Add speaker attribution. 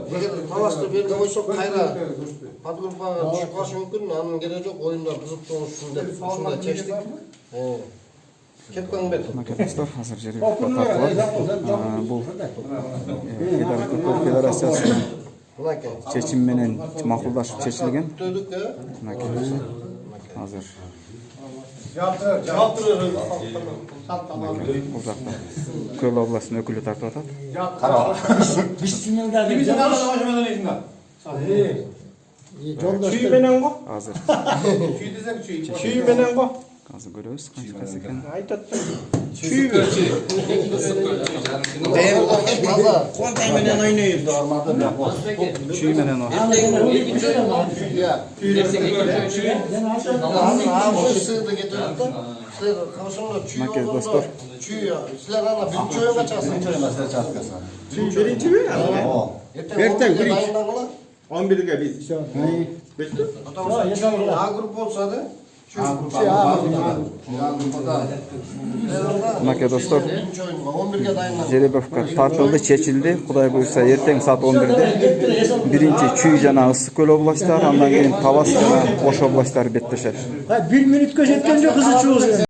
Speaker 1: Егер талашты беріп қойсақ қайра подгруппаға түсіп қалышы мүмкін, анын керегі жоқ, ойындар қызып болсын деп ушундай чечтик. Кеп қойыңбек.
Speaker 2: Достар, азыр жеребе тартылат. Бул Федерациясы чечим менен макулдашып чечилген. Азыр бул жакта Көл областынын өкүлү тартып атат.
Speaker 3: Çiğ menen go?
Speaker 2: Азыр
Speaker 3: Çiğ menen go?
Speaker 2: азыр көрөбүз канча экен.
Speaker 3: Aytattım. Çiğ mi?
Speaker 1: Konten menen oynayıp da
Speaker 2: Чүй менен о.
Speaker 1: сырды кетип да. Силер кошунда чүй.
Speaker 2: Макет достор.
Speaker 1: Чүй. Силер ана биринчи оюнга чыгасың.
Speaker 3: Birinci mi? Erten birinci.
Speaker 1: Дайындагыла.
Speaker 3: 11'e biz. Bitti.
Speaker 1: А группа болса да.
Speaker 2: Макет достор.
Speaker 1: 11'ge дайындагыла.
Speaker 2: Жеребевка тартылды, чечилди. Кудай буйрса эртең саат 11'de. Биринчи Чүй жана Ысык Көл областары, андан кийин Талас жана Ош областары беттешет.
Speaker 4: 1 minutga жеткен жок кызычыбыз.